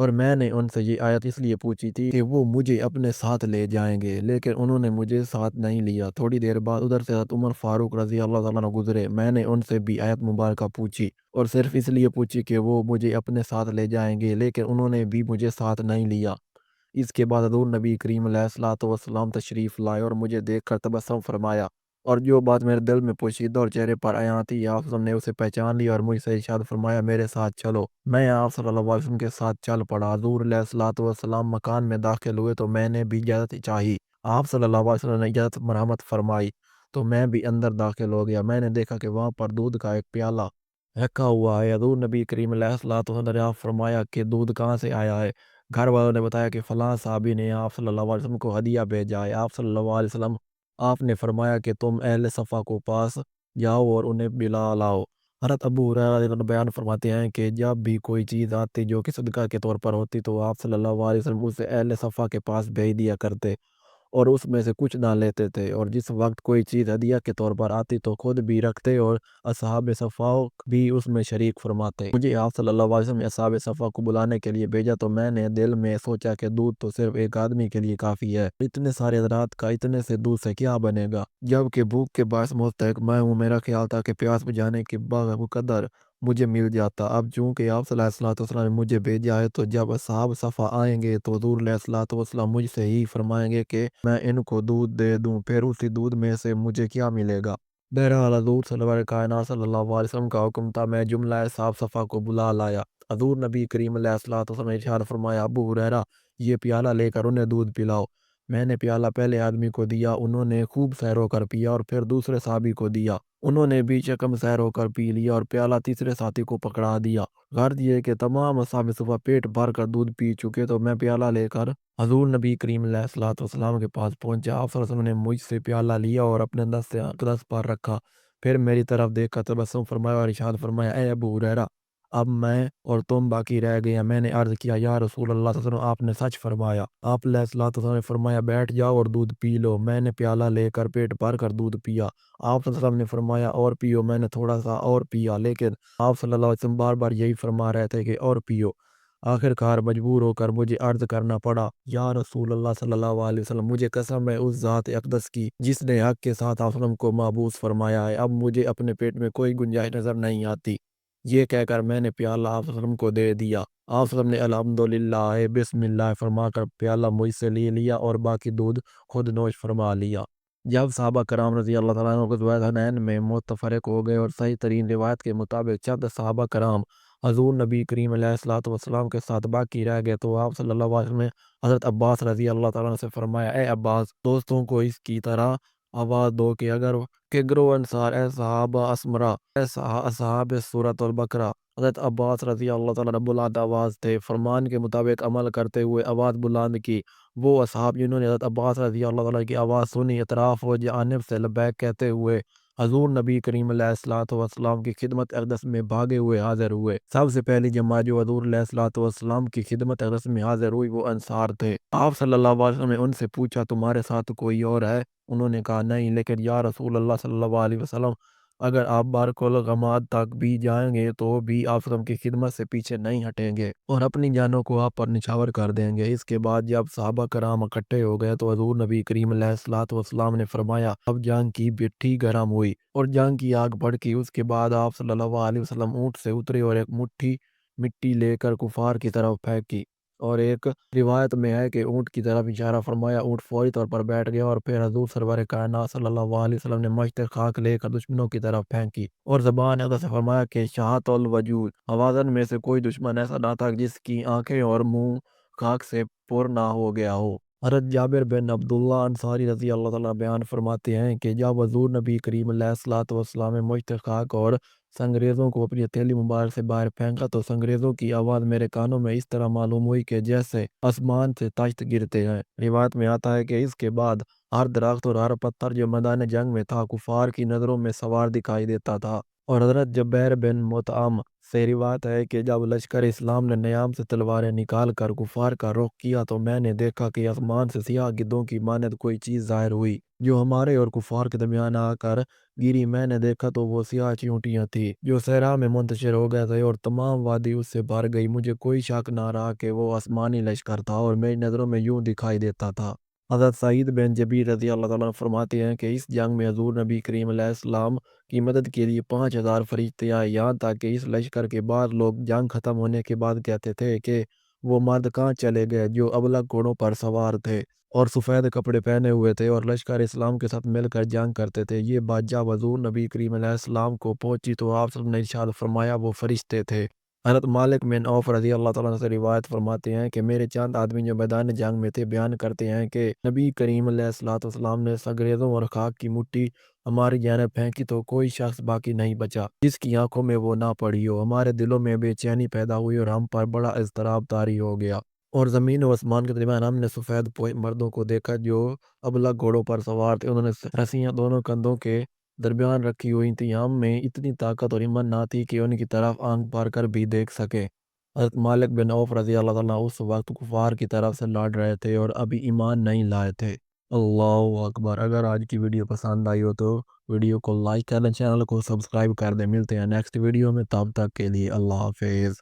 اور میں نے ان سے یہ آیت اس لیے پوچھی تھی کہ وہ مجھے اپنے ساتھ لے جائیں گے، لیکن انہوں نے مجھے ساتھ نہیں لیا۔ تھوڑی دیر بعد ادھر سے حضرت عمر فاروق رضی اللہ تعالیٰ عنہ گزرے۔ میں نے ان سے بھی آیت مبارکہ پوچھی، اور صرف اس لیے پوچھی کہ وہ مجھے اپنے ساتھ لے جائیں گے، لیکن انہوں نے بھی مجھے ساتھ نہیں لیا۔ اس کے بعد حضور نبی کریم علیہ الصلوۃ والسلام تشریف لائے اور مجھے دیکھ کر تبسم فرمایا، اور جو بات میرے دل میں پوشیدہ اور چہرے پر عیاں تھی، آپ صلی اللہ علیہ وسلم نے اسے پہچان لیا اور مجھ سے ارشاد فرمایا، میرے ساتھ چلو۔ میں آپ صلی اللہ علیہ وسلم کے ساتھ چل پڑا۔ حضور علیہ الصلوۃ والسلام مکان میں داخل ہوئے تو میں نے بھی اجازت چاہی۔ آپ صلی اللہ علیہ وسلم نے اجازت مرحمت فرمائی تو میں بھی اندر داخل ہو گیا۔ میں نے دیکھا کہ وہاں پر دودھ کا ایک پیالہ رکھا ہوا ہے۔ حضور نبی کریم علیہ الصلوۃ والسلام نے فرمایا کہ دودھ کہاں سے آیا ہے؟ گھر والوں نے بتایا کہ فلاں صحابی نے آپ صلی اللہ علیہ وسلم کو ہدیہ بھیجا ہے۔ آپ صلی اللہ علیہ وسلم آپ نے فرمایا کہ تم اہل صفا کو پاس جاؤ اور انہیں بلا لاؤ۔ حضرت ابو ہریرہ رضی اللہ عنہ بیان فرماتے ہیں کہ جب بھی کوئی چیز آتی جو کہ صدقہ کے طور پر ہوتی تو آپ صلی اللہ علیہ وسلم اسے اہل صفا کے پاس بھیج دیا کرتے اور اس میں سے کچھ نہ لیتے تھے، اور جس وقت کوئی چیز ہدیہ کے طور پر آتی تو خود بھی رکھتے اور اصحاب صفا بھی اس میں شریک فرماتے۔ مجھے آپ صلی اللہ علیہ وسلم نے اصحاب صفا کو بلانے کے لیے بھیجا تو میں نے دل میں سوچا کہ دودھ تو صرف ایک آدمی کے لیے کافی ہے، اتنے سارے حضرات کا اتنے سے دودھ سے کیا بنے گا؟ جبکہ بھوک کے باعث مستحق میں ہوں، میرا خیال تھا کہ پیاس بجھانے کے بقدر مجھے مل جاتا۔ اب چونکہ آپ صلی اللہ علیہ وسلم نے مجھے بھیجا ہے تو جب اصحاب صفا آئیں گے تو حضور علیہ الصلوۃ والسلام مجھ سے ہی فرمائیں گے کہ میں ان کو دودھ دے دوں، پھر اسی دودھ میں سے مجھے کیا ملے گا؟ بہرحال حضور صلی اللہ علیہ کائنات صلی اللہ علیہ وسلم کا حکم تھا، میں جملہ اصحاب صفا کو بلا لایا۔ حضور نبی کریم علیہ الصلوۃ والسلام نے ارشاد فرمایا، ابو ہریرہ یہ پیالہ لے کر انہیں دودھ پلاؤ۔ میں نے پیالہ پہلے آدمی کو دیا، انہوں نے خوب سیر ہو کر پیا، اور پھر دوسرے صحابی کو دیا، انہوں نے بھی شکم سیر ہو کر پی لیا، اور پیالہ تیسرے ساتھی کو پکڑا دیا۔ غرض یہ کہ تمام اصحاب صفا پیٹ بھر کر دودھ پی چکے تو میں پیالہ لے کر حضور نبی کریم علیہ الصلوۃ والسلام کے پاس پہنچا۔ آپ صلی اللہ علیہ وسلم نے مجھ سے پیالہ لیا اور اپنے دست سے اقدس پر رکھا، پھر میری طرف دیکھ کر تبسم فرمایا اور ارشاد فرمایا، اے ابو ہریرہ اب میں اور تم باقی رہ گئے ہیں۔ میں نے عرض کیا، یا رسول اللہ صلی اللہ علیہ وسلم آپ نے سچ فرمایا۔ آپ علیہ الصلوۃ والسلام نے فرمایا، بیٹھ جاؤ اور دودھ پی لو۔ میں نے پیالہ لے کر پیٹ بھر کر دودھ پیا۔ آپ صلی اللہ علیہ وسلم نے فرمایا، اور پیو۔ میں نے تھوڑا سا اور پیا، لیکن آپ صلی اللہ علیہ وسلم بار بار یہی فرما رہے تھے کہ اور پیو۔ آخر کار مجبور ہو کر مجھے عرض کرنا پڑا، یا رسول اللہ صلی اللہ علیہ وسلم مجھے قسم ہے اس ذات اقدس کی جس نے حق کے ساتھ آپ صلی اللہ علیہ وسلم کو محبوس فرمایا ہے، اب مجھے اپنے پیٹ میں کوئی گنجائش نظر نہیں آتی۔ یہ کہہ کر میں نے پیالہ آپ صلی اللہ علیہ وسلم کو دے دیا۔ آپ صلی اللہ علیہ وسلم نے الحمدللہ بسم اللہ فرما کر پیالہ مجھ سے لے لیا اور باقی دودھ خود نوش فرما لیا۔ جب صحابہ کرام رضی اللہ تعالیٰ عنہ غزوہ حنین میں متفرق ہو گئے اور صحیح ترین روایت کے مطابق چند صحابہ کرام حضور نبی کریم علیہ الصلوۃ والسلام کے ساتھ باقی رہ گئے تو آپ صلی اللہ علیہ وسلم نے حضرت عباس رضی اللہ تعالیٰ عنہ سے فرمایا، اے عباس دوستوں کو اس کی طرح آواز دو کہ اگر کہ گروہ انصار، اے صحابہ اسمرا، اے اصحاب سورۃ البقرہ۔ حضرت عباس رضی اللہ تعالیٰ عنہ بلند آواز تھے، فرمان کے مطابق عمل کرتے ہوئے آواز بلند کی۔ وہ اصحاب جنہوں نے حضرت عباس رضی اللہ تعالیٰ کی آواز سنی، اطراف و جانب سے لبیک کہتے ہوئے حضور نبی کریم علیہ الصلوۃ والسلام کی خدمت اقدس میں بھاگے ہوئے حاضر ہوئے۔ سب سے پہلی جماعت جو حضور علیہ الصلوۃ والسلام کی خدمت اقدس میں حاضر ہوئی وہ انصار تھے۔ آپ صلی اللہ علیہ وسلم نے ان سے پوچھا، تمہارے ساتھ کوئی اور ہے؟ انہوں نے کہا نہیں، لیکن یا رسول اللہ صلی اللہ علیہ وسلم اگر آپ بارکالغماد تک بھی جائیں گے تو بھی آپ وسلم کی خدمت سے پیچھے نہیں ہٹیں گے اور اپنی جانوں کو آپ پر نچھاور کر دیں گے۔ اس کے بعد جب صحابہ کرام اکٹھے ہو گئے تو حضور نبی کریم علیہ الصلوۃ والسلام نے فرمایا، اب جنگ کی بٹھی گرم ہوئی اور جنگ کی آگ بھڑکی۔ اس کے بعد آپ صلی اللہ علیہ وسلم اونٹ سے اترے اور ایک مٹھی مٹی لے کر کفار کی طرف پھینکی، اور ایک روایت میں ہے کہ اونٹ کی طرف اشارہ فرمایا، اونٹ فوری طور پر بیٹھ گیا، اور پھر حضور سرور کائنات صلی اللہ علیہ وسلم نے مشت خاک لے کر دشمنوں کی طرف پھینکی اور زبان اقدس سے فرمایا کہ شہادت الوجود، حوازن میں سے کوئی دشمن ایسا نہ تھا جس کی آنکھیں اور منہ خاک سے پر نہ ہو گیا ہو۔ حضرت جابر بن عبداللہ انصاری رضی اللہ تعالیٰ بیان فرماتے ہیں کہ جب حضور نبی کریم علیہ الصلوۃ والسلام نے مشت خاک اور سنگریزوں کو اپنی ہتھیلی مبارک سے باہر پھینکا تو سنگریزوں کی آواز میرے کانوں میں اس طرح معلوم ہوئی کہ جیسے آسمان سے تاشت گرتے ہیں۔ روایت میں آتا ہے کہ اس کے بعد ہر درخت اور ہر پتھر جو میدان جنگ میں تھا کفار کی نظروں میں سوار دکھائی دیتا تھا۔ اور حضرت جبیر بن مطعم سے روایت ہے کہ جب لشکر اسلام نے نیام سے تلواریں نکال کر کفار کا رخ کیا تو میں نے دیکھا کہ آسمان سے سیاہ گدھوں کی مانند کوئی چیز ظاہر ہوئی۔ جو ہمارے اور کفار کے درمیان آ کر گری۔ میں نے دیکھا تو وہ سیاہ چیونٹیاں تھیں جو صحرا میں منتشر ہو گئے تھے اور تمام وادی اس سے بھر گئی۔ مجھے کوئی شک نہ رہا کہ وہ آسمانی لشکر تھا اور میری نظروں میں یوں دکھائی دیتا تھا۔ حضرت سعید بن جبیر رضی اللہ تعالیٰ عنہ فرماتے ہیں کہ اس جنگ میں حضور نبی کریم علیہ السلام کی مدد کے لیے 5000 فرشتے آئے، یہاں تک کہ اس لشکر کے بعد لوگ جنگ ختم ہونے کے بعد کہتے تھے کہ وہ مرد کہاں چلے گئے جو ابلغ گھوڑوں پر سوار تھے اور سفید کپڑے پہنے ہوئے تھے اور لشکر اسلام کے ساتھ مل کر جنگ کرتے تھے۔ یہ بات جب حضور نبی کریم علیہ السلام کو پہنچی تو آپ صلی اللہ علیہ وسلم نے ارشاد فرمایا وہ فرشتے تھے۔ حضرت مالک بن عوف رضی اللہ تعالیٰ عنہ سے روایت فرماتے ہیں کہ میرے چند آدمی جو میدان جنگ میں تھے بیان کرتے ہیں کہ نبی کریم علیہ السلام نے سنگریزوں اور خاک کی مٹی ہماری جانب پھینکی تو کوئی شخص باقی نہیں بچا جس کی آنکھوں میں وہ نہ پڑی ہو۔ ہمارے دلوں میں بے چینی پیدا ہوئی اور ہم پر بڑا اضطراب طاری ہو گیا، اور زمین و آسمان کے درمیان ہم نے سفید پوش مردوں کو دیکھا جو ابلغ گھوڑوں پر سوار تھے۔ انہوں نے رسیاں دونوں کندھوں کے درمیان رکھی ہوئی تھیں۔ ہم میں اتنی طاقت اور ہمت نہ تھی کہ ان کی طرف آنکھ بھر کر بھی دیکھ سکے۔ حضرت مالک بن عوف رضی اللہ تعالیٰ عنہ اس وقت کفار کی طرف سے لڑ رہے تھے اور ابھی ایمان نہیں لائے تھے۔ اللہ اکبر۔ اگر آج کی ویڈیو پسند آئی ہو تو ویڈیو کو لائک کر دیں، چینل کو سبسکرائب کر دیں۔ ملتے ہیں نیکسٹ ویڈیو میں، تب تک کے لیے اللہ حافظ۔